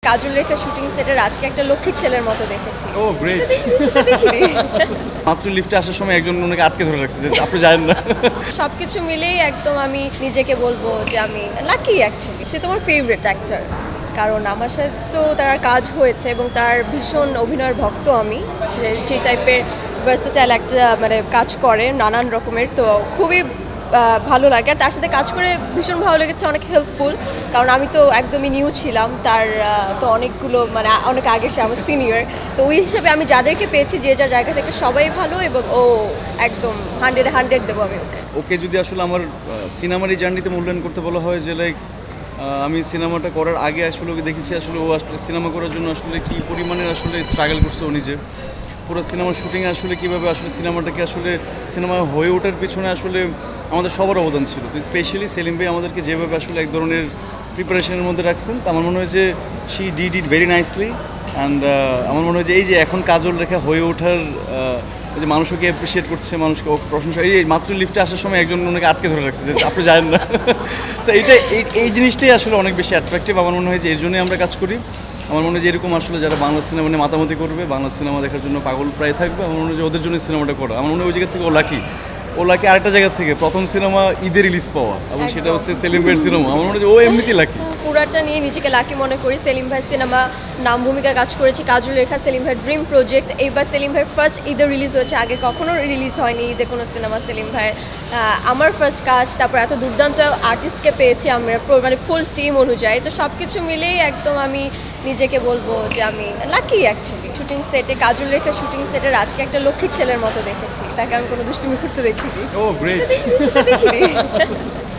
কাজল রেখা shooting সেটের আজকে একটা লক্ষ্মী ছেলের মতো দেখেছি। ও গ্রেট। মাত্র লিফটে আসার সময় একজন ওনাকে আটকে ধরে রাখছে যে আপনি জানেন না। সবকিছু মিলেই একদম আমি নিজেকে বলবো যে আমি লাকি অ্যাকচুয়ালি। সে তোমার ফেভারিট অ্যাক্টর, কারণ আমার সাথে তো তার কাজ হয়েছে এবং তার ভীষণ অভিনয়ের ভক্ত আমি। সেই টাইপের ভার্সেটাইল একটা মানে কাজ করে নানান রকমের, তো খুবই ভালো লাগে। আর তার সাথে কাজ করে ভীষণ ভালো লেগেছে, অনেক হেল্পফুল, কারণ আমি তো একদমই নিউ ছিলাম। তার তো অনেকগুলো মানে অনেক আগে সে আমার সিনিয়র, তো ওই হিসেবে আমি যাদেরকে পেয়েছি যে যার জায়গা থেকে সবাই ভালো, এবং ও একদম 100 দেবো আমি ওকে। ওকে যদি আসলে আমার সিনেমার এই জার্নিতে মূল্যায়ন করতে বলা হয় যে লাইক আমি সিনেমাটা করার আগে আসলে ওকে দেখেছি আসলে ও আসলে সিনেমা করার জন্য আসলে কী পরিমাণের আসলে স্ট্রাগল করছে ও নিজে। পুরো সিনেমার শুটিংয়ে আসলে কীভাবে আসলে সিনেমাটাকে আসলে সিনেমা হয়ে ওঠার পেছনে আসলে আমাদের সবার অবদান ছিল। তো স্পেশালি সেলিম ভাই আমাদেরকে যেভাবে আসলে এক ধরনের প্রিপারেশনের মধ্যে রাখছেন, তা আমার মনে হয় যে she did it very nicely. And আমার মনে হয় যে এই যে এখন কাজল রেখা হয়ে ওঠার যে মানুষকে অ্যাপ্রিসিয়েট করছে, মানুষকে প্রশংসা, এই মাত্র লিফটে আসার সময় একজন ওনাকে আটকে ধরে রাখছে যে আপনি জানেন না। সো এই জিনিসটাই আসলে অনেক বেশি অ্যাট্রাকটিভ। আমার মনে হয় যে এর জন্যই আমরা কাজ করি। আমার মনে হয় যে এরকম আসলে যারা বাংলা সিনেমা নিয়ে মাতামাতি করবে, বাংলা সিনেমা দেখার জন্য পাগল প্রায় থাকবে, আমার মনে হয় যে ওদের জন্য সিনেমাটা করা। আমার মনে হয় ওই জায়গা থেকে ও লাকি আরেকটা জায়গা থেকে প্রথম সিনেমা ঈদে রিলিজ পাওয়া, এবং সেটা হচ্ছে সেলিম ভাইয়ের সিনেমা। আমার মনে হয় যে ও এমনিতেই লাকি। পুরাটা নিয়ে নিজেকে লাকি মনে করি। সেলিম ভাই সিনেমা নাম ভূমিকা কাজ করেছি, কাজল রেখা সেলিম ভাইয়ের ড্রিম প্রজেক্ট। এইবার সেলিম ভাইয়ের ফার্স্ট ঈদে রিলিজ হয়েছে, আগে কখনো রিলিজ হয়নি ঈদে কোনো সিনেমা সেলিম ভাইয়ের। আমার ফার্স্ট কাজ, তারপর এত দুর্দান্ত আর্টিস্টকে পেয়েছি আমরা, মানে ফুল টিম অনুযায়ী। তো সব কিছু মিলেই একদম আমি নিজেকে বলবো যে আমি লাকি অ্যাকচুয়ালি। শুটিং সেটে কাজল রেখা শুটিং সেটের আজকে একটা লক্ষ্মী ছেলের মতো দেখেছি, তাকে আমি কোনো দুষ্টুমি করতে দেখিনি। ও গ্রেট।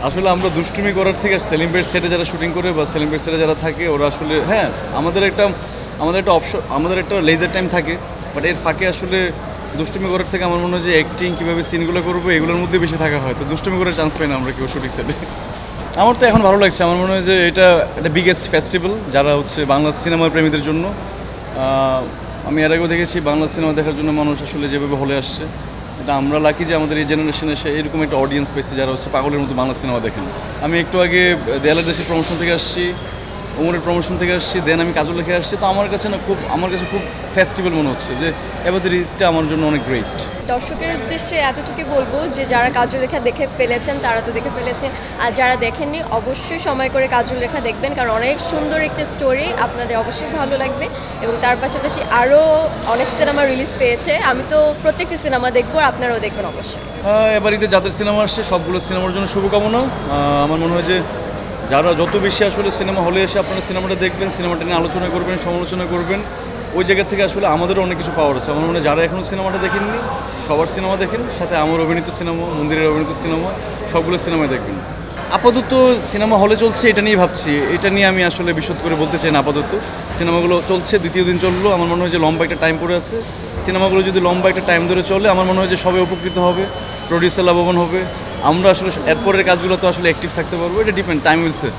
আসলে আমরা দুষ্টুমি করার থেকে সেলিম ভাইয়ের সেটে যারা শুটিং করে বা সেলিম ভাইয়ের সেটে যারা থাকে ওরা আসলে হ্যাঁ আমাদের একটা লেজার টাইম থাকে, বাট এর ফাঁকে আসলে দুষ্টুমি করার থেকে আমার মনে হয় যে অ্যাক্টিং কীভাবে সিনগুলো করবো এগুলোর মধ্যে বেশি থাকা হয়। তো দুষ্টুমি করার চান্স পাই না আমরা কেউ শুটিং সেটে। আমার তো এখন ভালো লাগছে। আমার মনে হয় যে এটা একটা বিগেস্ট ফেস্টিভ্যাল যারা হচ্ছে বাংলা সিনেমার প্রেমীদের জন্য। আমি এর আগেও দেখেছি বাংলা সিনেমা দেখার জন্য মানুষ আসলে যেভাবে হলে আসছে, এটা আমরা লাকি যে আমাদের এই জেনারেশনে এসে এরকম একটা অডিয়েন্স পেয়েছে যারা হচ্ছে পাগলের মতো বাংলা সিনেমা দেখেন। আমি একটু আগে দেয়ালের দেশের প্রমোশন থেকে আসছি, ওমরের প্রমোশন থেকে আসছি, দেন আমি কাজল রেখে আসছি। তো আমার কাছে খুব ফেস্টিভ্যাল মনে হচ্ছে যে এবারের ঈদটা আমার জন্য অনেক গ্রেট। দর্শকের উদ্দেশ্যে এতটুকু বলবো যে যারা কাজল রেখা দেখে ফেলেছেন তারা তো দেখে ফেলেছেন, আর যারা দেখেননি অবশ্যই সময় করে কাজল রেখা দেখবেন, কারণ অনেক সুন্দর একটা স্টোরি, আপনাদের অবশ্যই ভালো লাগবে। এবং তার পাশাপাশি আরও অনেক সিনেমা রিলিজ পেয়েছে, আমি তো প্রত্যেকটি সিনেমা দেখবো, আপনারাও দেখবেন অবশ্যই। এবার ঈদে যাদের সিনেমা আসছে সবগুলো সিনেমার জন্য শুভকামনা। আমার মনে হয় যে যারা যত বেশি আসলে সিনেমা হলে এসে আপনারা সিনেমাটা দেখবেন, সিনেমাটা নিয়ে আলোচনা করবেন, সমালোচনা করবেন, ওই জায়গা থেকে আসলে আমাদেরও অনেক কিছু পাওয়ার আছে। আমার মনে হয় যারা এখনও সিনেমাটা দেখেননি সবার সিনেমা দেখেন, সাথে আমার অভিনীত সিনেমা, মন্দিরের অভিনীত সিনেমা, সবগুলো সিনেমায় দেখবেন। আপাতত সিনেমা হলে চলছে এটা নিয়ে ভাবছি, এটা নিয়ে আমি আসলে বিশদ করে বলতে চাই না। আপাতত সিনেমাগুলো চলছে, দ্বিতীয় দিন চললো। আমার মনে হয় যে লম্বা একটা টাইম পড়ে আছে। সিনেমাগুলো যদি লম্বা একটা টাইম ধরে চলে আমার মনে হয় যে সবাই উপকৃত হবে, প্রডিউসার লাভবান হবে, আমরা আসলে এরপরের কাজগুলো তো আসলে অ্যাক্টিভ থাকতে পারবো। এটা ডিপেন্ড, টাইম উইল সে।